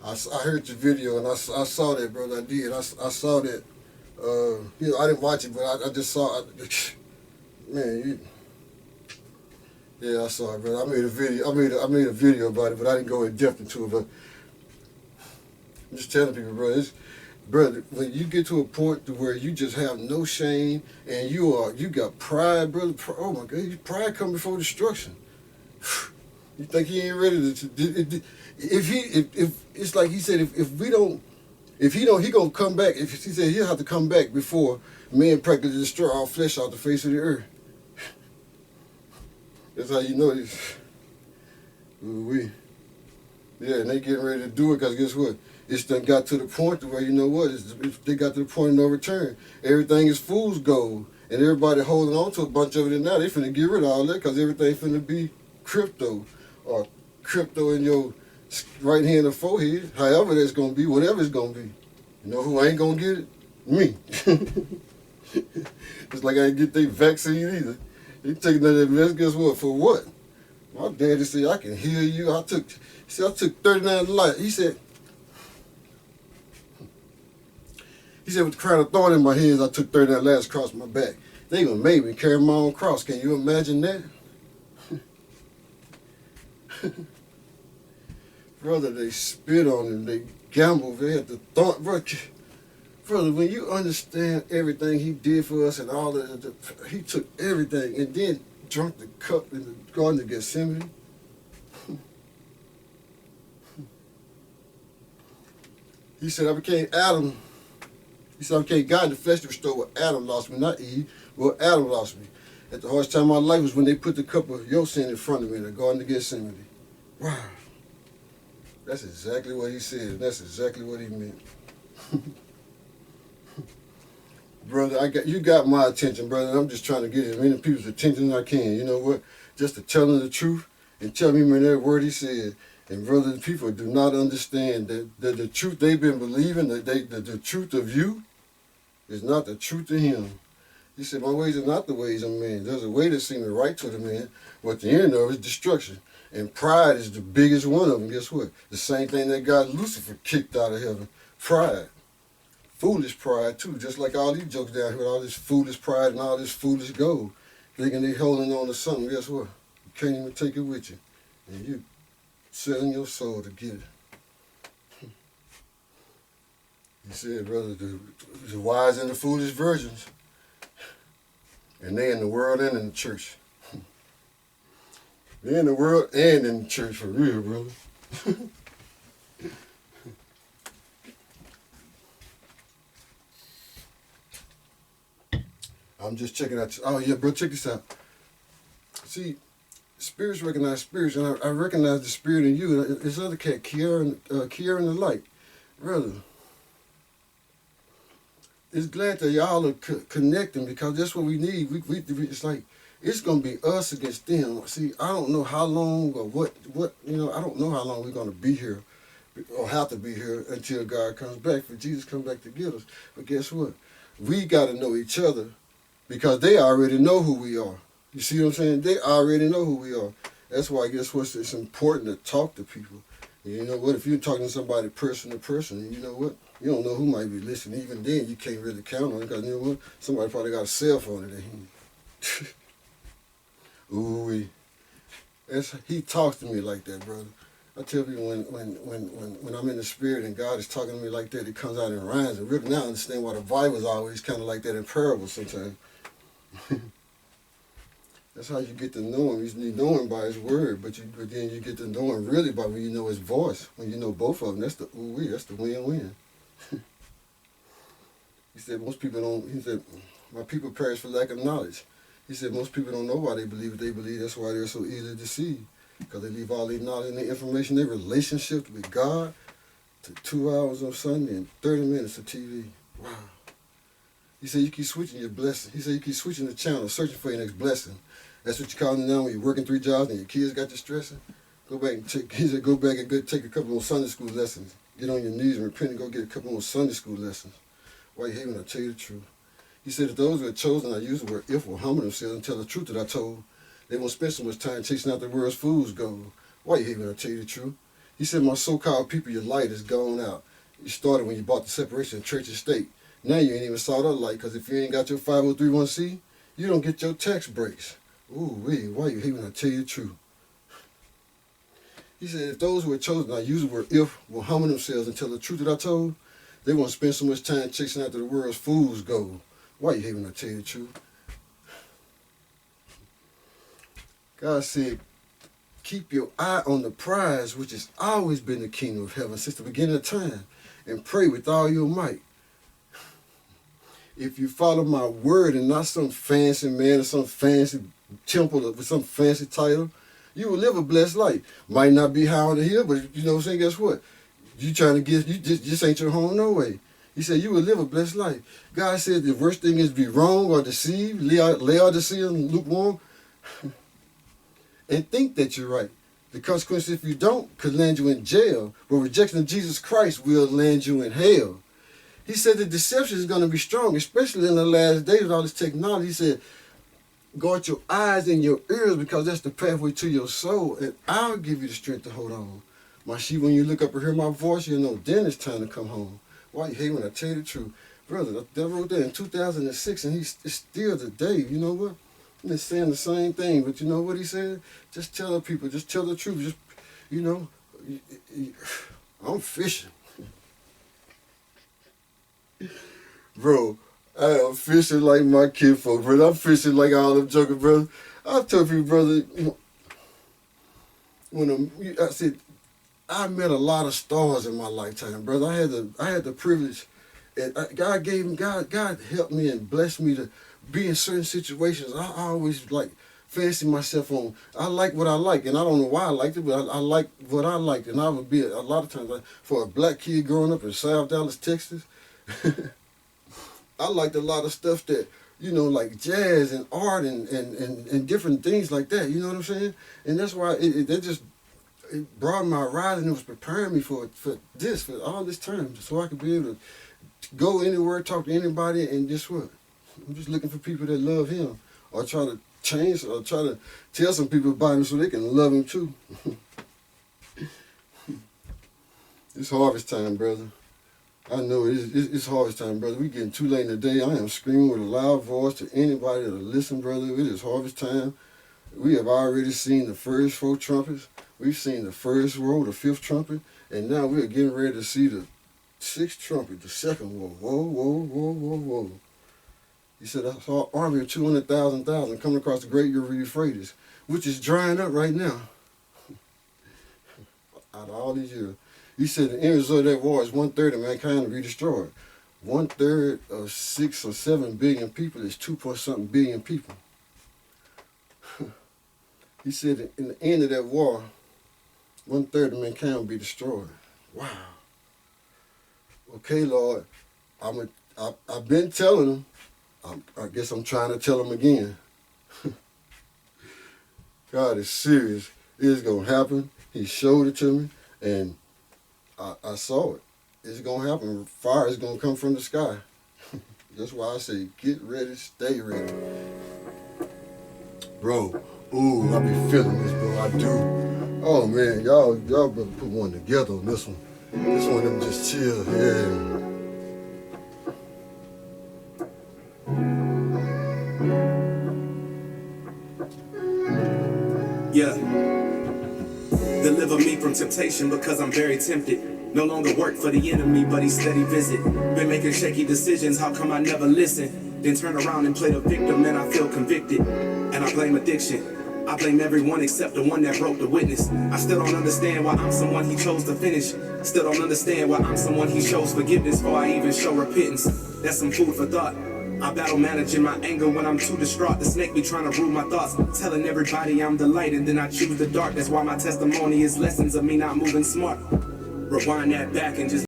I heard your video and I saw that, brother. I did. I saw that. I didn't watch it, but I just saw it. Man, yeah, I saw it, brother. I made a video. I made a video about it, but I didn't go in depth into it. But I'm just telling people, brother, when you get to a point to where you just have no shame and you got pride, brother. Oh my God, pride come before destruction. You think he ain't ready to? If it's like he said, if he gonna come back. If he said he'll have to come back before men practically destroy all flesh off the face of the earth. That's how you know this. Yeah, and they getting ready to do it because guess what? It's done got to the point to where you know what? They got to the point of no return. Everything is fool's gold, and everybody holding on to a bunch of it. And now they finna get rid of all that because everything finna be crypto or crypto in your right hand or forehead. However that's gonna be, whatever it's gonna be. You know who ain't gonna get it? Me. It's like I ain't get their vaccine either. They taking that mess. Guess what? For what? My daddy said I can heal you. I took 39 to life. He said with the crown of thorn in my hands, I took 39 lives across my back. They even made me carry my own cross. Can you imagine that? Brother, they spit on him. They gambled. They had the thought, brother, when you understand everything he did for us and all that, he took everything and then drank the cup in the Garden of Gethsemane. He said, I became Adam. He said, I became God in the flesh to restore what Adam lost me, not Eve, what Adam lost me. At the hardest time of my life was when they put the cup of your sin in front of me in the Garden of Gethsemane. Wow. That's exactly what he said. That's exactly what he meant. Brother, you got my attention, brother. I'm just trying to get as many people's attention as I can. You know what? Just to tell them the truth and tell me every word he said. And brother, people do not understand that the truth they've been believing, that the truth of you is not the truth of him. He said, my ways are not the ways of man. There's a way that seems right to the man, but the end of it is destruction. And pride is the biggest one of them. Guess what? The same thing that got Lucifer kicked out of heaven. Pride. Foolish pride, too. Just like all these jokes down here, all this foolish pride and all this foolish gold. Thinking they holding on to something. Guess what? You can't even take it with you. And you selling your soul to get it. He said, brother, the wise and the foolish virgins. And they in the world and in the church. They in the world and in the church for real, brother. I'm just checking out. Oh yeah, bro, check this out. See, spirits recognize spirits, and I recognize the spirit in you. This other cat, Kieran+The+Light, brother. It's glad that y'all are connecting because that's what we need. It's like it's gonna be us against them. See, I don't know how long or what I don't know how long we're gonna be here or have to be here until God comes back, for Jesus comes back to get us. But guess what? We got to know each other because they already know who we are. You see what I'm saying? They already know who we are. That's why I guess it's important to talk to people. And you know what? If you're talking to somebody person to person, you know what? You don't know who might be listening. Even then, you can't really count on it because you know what? Somebody probably got a cell phone in their hand. Ooh-wee. He talks to me like that, brother. I tell people when I'm in the spirit and God is talking to me like that, it comes out in rhymes. And really now I understand why the Bible is always kind of like that in parables sometimes. That's how you get to know him. You know him by his word, but then you get to know him really by when you know his voice. When you know both of them, that's the ooh-wee, that's the win-win. He said most people don't, he said, my people perish for lack of knowledge. He said most people don't know why they believe what they believe. That's why they're so easily deceived. Because they leave all their knowledge and their information, their relationship with God to 2 hours on Sunday and 30 minutes of TV. Wow. He said you keep switching your blessing. He said you keep switching the channel, searching for your next blessing. That's what you call it now when you're working 3 jobs and your kids got you stressing. Go back and take a couple more Sunday school lessons. Get on your knees and repent and go get a couple more Sunday school lessons. Why you hate when I tell you the truth? He said that those who are chosen, I use the word if, will humble themselves and tell the truth that I told. They won't spend so much time chasing out the world's fool's gold. Why you hate when I tell you the truth? He said, my so-called people, your light is gone out. You started when you bought the separation of church and state. Now you ain't even saw that light, because if you ain't got your 503(c), you don't get your tax breaks. Ooh, why you hate when I tell you the truth? He said, if those who are chosen, I use the word if, will humble themselves and tell the truth that I told, they won't spend so much time chasing after the world's fool's gold. Why you hate when I tell you the truth? God said, keep your eye on the prize, which has always been the kingdom of heaven since the beginning of time, and pray with all your might. If you follow my word and not some fancy man or some fancy temple with some fancy title, you will live a blessed life. Might not be high on the hill, but you know what I'm saying? Guess what? You trying to get, you just ain't your home no way. He said you will live a blessed life. God said the worst thing is to be wrong or deceived, Laodicea and lukewarm, and think that you're right. The consequence, if you don't, could land you in jail, but rejection of Jesus Christ will land you in hell. He said the deception is going to be strong, especially in the last days with all this technology. He said, guard your eyes and your ears, because that's the pathway to your soul, and I'll give you the strength to hold on. My sheep, when you look up and hear my voice, you know then it's time to come home. Why you hate when I tell you the truth? Brother, I wrote that in 2006, and it's still today. You know what? I'm just saying the same thing, but you know what he said? Just tell the people, just tell the truth. Just, you know, I'm fishing. Bro, I am fishing like my kinfolk, brother. I'm fishing like all them joking, brother. I tell people, brother, I said, I met a lot of stars in my lifetime, brother. I had the privilege, and God helped me and blessed me to be in certain situations. I always like fancy myself on. I like what I like, and I don't know why I liked it, but I like what I liked, and I would be a lot of times for a black kid growing up in South Dallas, Texas. I liked a lot of stuff that, you know, like jazz and art and different things like that. You know what I'm saying? And that's why it broadened my horizon. It was preparing me for all this time, so I could be able to go anywhere, talk to anybody, and just what? I'm just looking for people that love him, or try to change, or try to tell some people about him so they can love him too. It's harvest time, brother. I know it's harvest time, brother. We getting too late in the day. I am screaming with a loud voice to anybody that'll listen, brother. It is harvest time. We have already seen the first 4 trumpets. We've seen the first roll, the 5th trumpet, and now we're getting ready to see the 6th trumpet, the 2nd roll. Whoa. He said, I saw an army of 200,000 coming across the great river Euphrates, which is drying up right now. Out of all these years. He said the end result of that war is 1/3 of mankind to be destroyed. 1/3 of 6 or 7 billion people is 2-point-something billion people. He said in the end of that war, 1/3 of mankind will be destroyed. Wow. Okay, Lord, I've been telling them. I guess I'm trying to tell them again. God is serious. It is going to happen. He showed it to me, and I saw it. It's going to happen. Fire is going to come from the sky. That's why I say, get ready, stay ready. Bro, ooh, I be feeling this, bro. I do. Oh, man, y'all better put one together on this one. This one, them just chill, yeah. Yeah. Deliver me from temptation because I'm very tempted. No longer work for the enemy, but he steady visit. Been making shaky decisions, how come I never listen? Then turn around and play the victim and I feel convicted. And I blame addiction. I blame everyone except the one that broke the witness. I still don't understand why I'm someone he chose to finish. Still don't understand why I'm someone he shows forgiveness before I even show repentance. That's some food for thought. I battle managing my anger when I'm too distraught. The snake be trying to rule my thoughts, telling everybody I'm the light and then I choose the dark. That's why my testimony is lessons of me not moving smart. Rewind that back and just